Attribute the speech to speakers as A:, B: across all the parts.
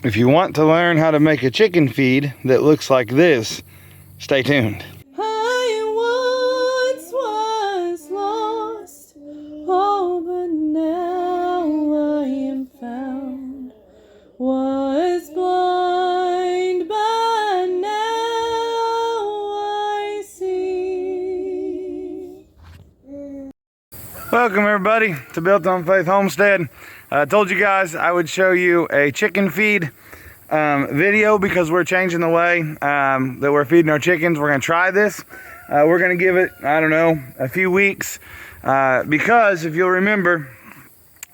A: if you want to learn how to make a chicken feed that looks like this, stay tuned.
B: I once was lost, oh, but now I am found. Was blind, but now I see.
A: Welcome everybody to Built on Faith Homestead. I told you guys I would show you a chicken feed video because we're changing the way that we're feeding our chickens. We're going to try this. We're going to give it, I don't know, a few weeks because if you'll remember,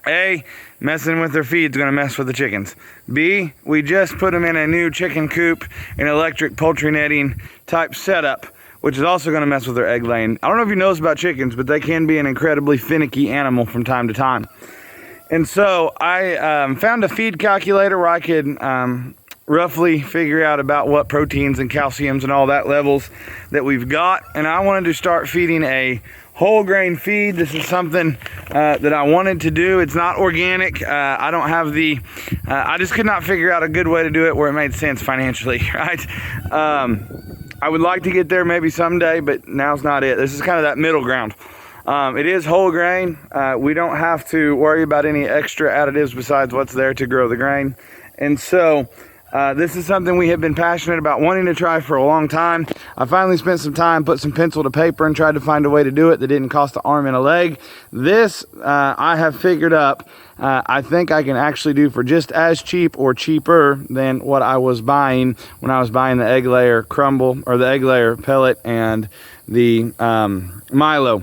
A: A, messing with their feed is going to mess with the chickens. B, we just put them in a new chicken coop, an electric poultry netting type setup, which is also going to mess with their egg laying. I don't know if you know this about chickens, but they can be an incredibly finicky animal from time to time. And so I found a feed calculator where I could roughly figure out about what proteins and calciums and all that levels that we've got. And I wanted to start feeding a whole grain feed. This is something that I wanted to do. It's not organic. I don't have the, I just could not figure out a good way to do it where it made sense financially, right? I would like to get there maybe someday, but now's not it. This is kind of that middle ground. It is whole grain. We don't have to worry about any extra additives besides what's there to grow the grain. And so this is something we have been passionate about wanting to try for a long time. I finally spent some time, put some pencil to paper and tried to find a way to do it that didn't cost an arm and a leg. This I have figured up. I think I can actually do for just as cheap or cheaper than what I was buying when I was buying the egg layer crumble or the egg layer pellet and the Milo.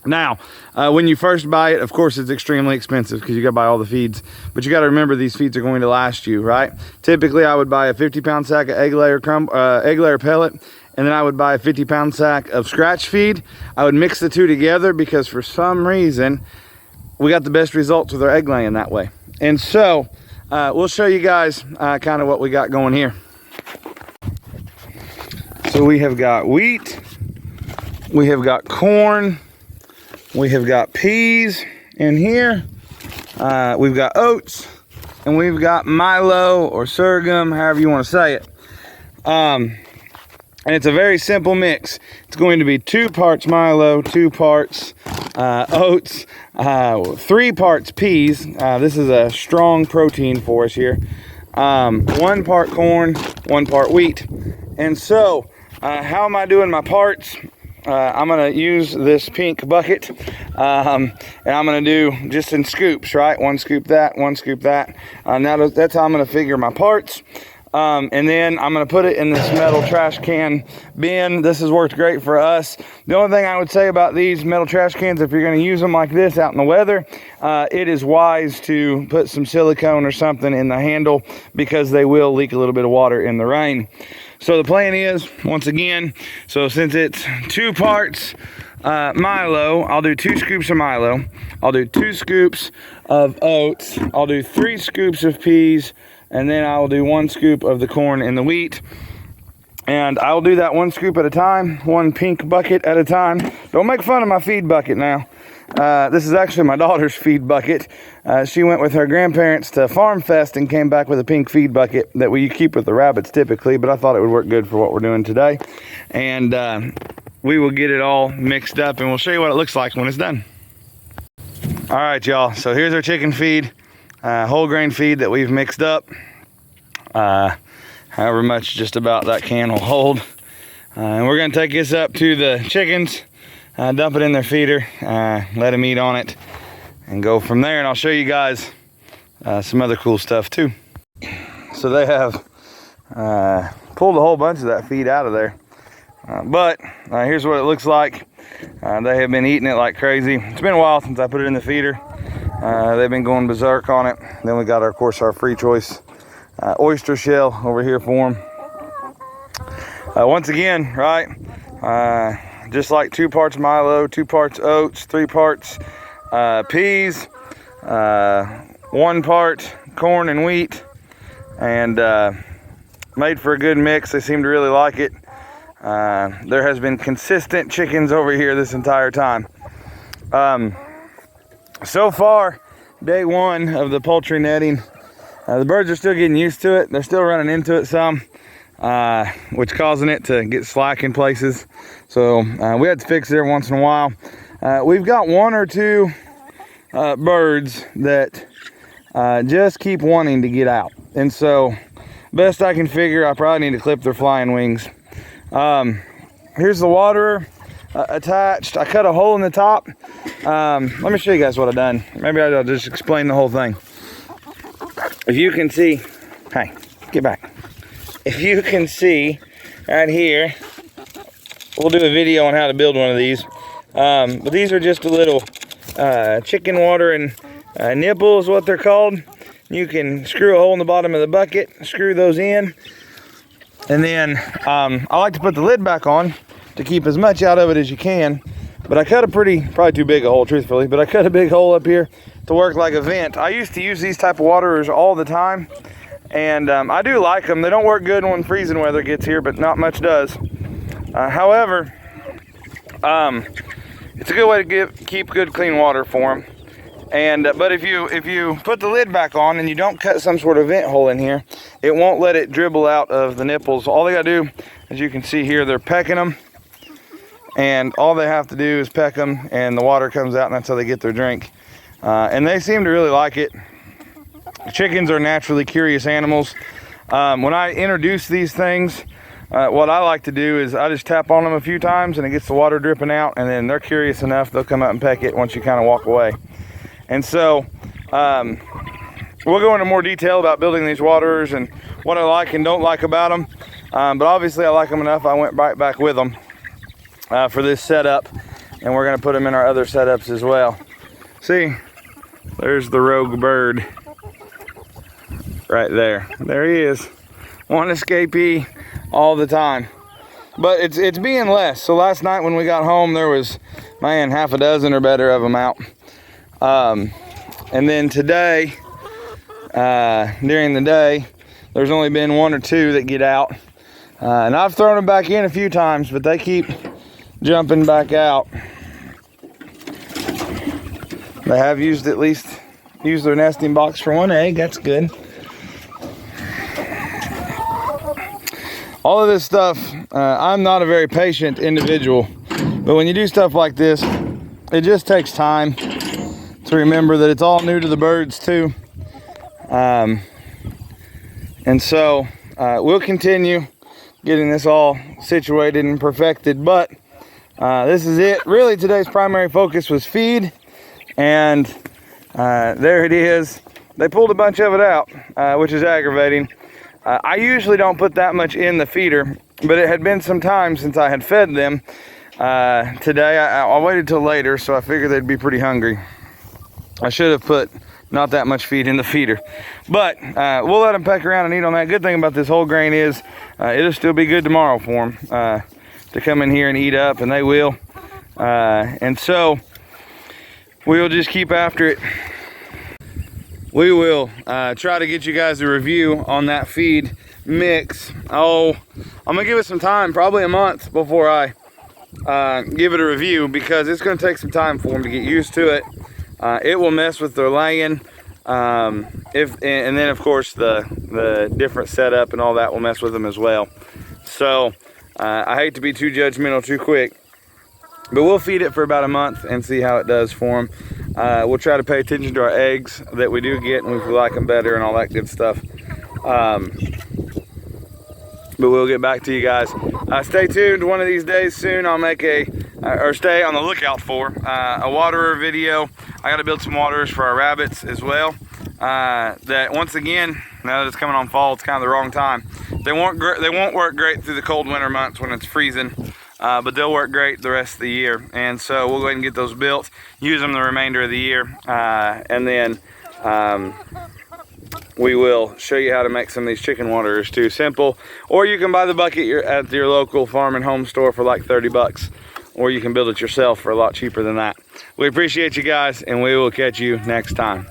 A: Now, when you first buy it, of course, it's extremely expensive because you got to buy all the feeds. But you got to remember these feeds are going to last you, right? Typically, I would buy a 50-pound sack of egg layer pellet, and then I would buy a 50-pound sack of scratch feed. I would mix the two together because for some reason, we got the best results with our egg laying that way. And so, we'll show you guys kind of what we got going here. So we have got wheat, we have got corn, we have got peas in here, we've got oats, and we've got Milo or sorghum, however you want to say it. And it's a very simple mix. It's going to be 2 parts Milo, 2 parts oats, 3 parts peas. This is a strong protein for us here. 1 part corn, 1 part wheat. And so, how am I doing my parts? I'm going to use this pink bucket, and I'm going to do just in scoops, right? 1 scoop that, 1 scoop that. Now that's how I'm going to figure my parts. And then I'm going to put it in this metal trash can bin. This has worked great for us. The only thing I would say about these metal trash cans, if you're going to use them like this out in the weather, it is wise to put some silicone or something in the handle because they will leak a little bit of water in the rain. So the plan is, once again, so since it's 2 parts Milo, I'll do 2 scoops of Milo. I'll do 2 scoops of oats. I'll do 3 scoops of peas. And then I'll do 1 scoop of the corn and the wheat. And I'll do that 1 scoop at a time, 1 pink bucket at a time. Don't make fun of my feed bucket now. This is actually my daughter's feed bucket. She went with her grandparents to Farm Fest and came back with a pink feed bucket that we keep with the rabbits typically, but I thought it would work good for what we're doing today. And we will get it all mixed up and we'll show you what it looks like when it's done. All right, y'all, so here's our chicken feed. Whole grain feed that we've mixed up. However much just about that can will hold. And we're gonna take this up to the chickens, dump it in their feeder, let them eat on it, and go from there. And I'll show you guys some other cool stuff too. So they have pulled a whole bunch of that feed out of there. But here's what it looks like. They have been eating it like crazy. It's been a while since I put it in the feeder. They've been going berserk on it. Then we got, of course, our free choice oyster shell over here for them. Once again, right, just like 2 parts Milo, 2 parts oats, 3 parts peas, 1 part corn and wheat, and made for a good mix. They seem to really like it. There has been consistent chickens over here this entire time. So far, day 1 of the poultry netting, The birds are still getting used to it. They're still running into it some, which causing it to get slack in places. So we had to fix it every once in a while. We've got one or two birds that just keep wanting to get out. And so best I can figure, I probably need to clip their flying wings. Here's the waterer attached. I cut a hole in the top. Let me show you guys what I've done. Maybe I'll just explain the whole thing. If you can see, hey, get back. If you can see right here, we'll do a video on how to build one of these. But these are just a little chicken water and nipple is what they're called. You can screw a hole in the bottom of the bucket, screw those in, and then I like to put the lid back on to keep as much out of it as you can. But I cut a probably too big a hole, truthfully, but I cut a big hole up here to work like a vent. I used to use these type of waterers all the time, and I do like them. They don't work good when freezing weather gets here, but not much does. However, it's a good way to keep good clean water for them. And but if you put the lid back on and you don't cut some sort of vent hole in here, it won't let it dribble out of the nipples. All they gotta do, as you can see here, they're pecking them, and all they have to do is peck them and the water comes out, and that's how they get their drink. And they seem to really like it. Chickens are naturally curious animals. When I introduce these things, what I like to do is I just tap on them a few times and it gets the water dripping out, and then they're curious enough, they'll come out and peck it once you kind of walk away. And so we'll go into more detail about building these waterers and what I like and don't like about them. But obviously I like them enough, I went right back with them for this setup, and we're gonna put them in our other setups as well. See, there's the rogue bird right there. There he is, one escapee all the time. But it's being less. So last night when we got home, there was, man, half a dozen or better of them out. And then today, during the day, there's only been one or two that get out. And I've thrown them back in a few times, but they keep jumping back out. They have used their nesting box for one egg. That's good. All of this stuff, I'm not a very patient individual, but when you do stuff like this, it just takes time to remember that it's all new to the birds too. And so we'll continue getting this all situated and perfected, but this is it. Really, today's primary focus was feed, and there it is. They pulled a bunch of it out, which is aggravating. I usually don't put that much in the feeder, but it had been some time since I had fed them. Today I waited till later, so I figured they'd be pretty hungry. I should have put not that much feed in the feeder, but we'll let them peck around and eat on that. Good thing about this whole grain is it'll still be good tomorrow for them to come in here and eat up, and they will. And so we'll just keep after it. We will try to get you guys a review on that feed mix. Oh, I'm gonna give it some time, probably a month before I give it a review, because it's gonna take some time for them to get used to it. It will mess with their laying, and then of course the different setup and all that will mess with them as well. So I hate to be too judgmental too quick, but we'll feed it for about a month and see how it does for them. We'll try to pay attention to our eggs that we do get, and if we like them better and all that good stuff. But we'll get back to you guys. Stay tuned. One of these days soon I'll make or stay on the lookout for a waterer video. I got to build some waterers for our rabbits as well. That once again, now that it's coming on fall, it's kind of the wrong time. They won't work great through the cold winter months when it's freezing. But they'll work great the rest of the year, and so we'll go ahead and get those built, use them the remainder of the year, and then we will show you how to make some of these chicken waterers too. Simple, or you can buy the bucket at your local farm and home store for like 30 bucks, or you can build it yourself for a lot cheaper than that. We appreciate you guys, and we will catch you next time.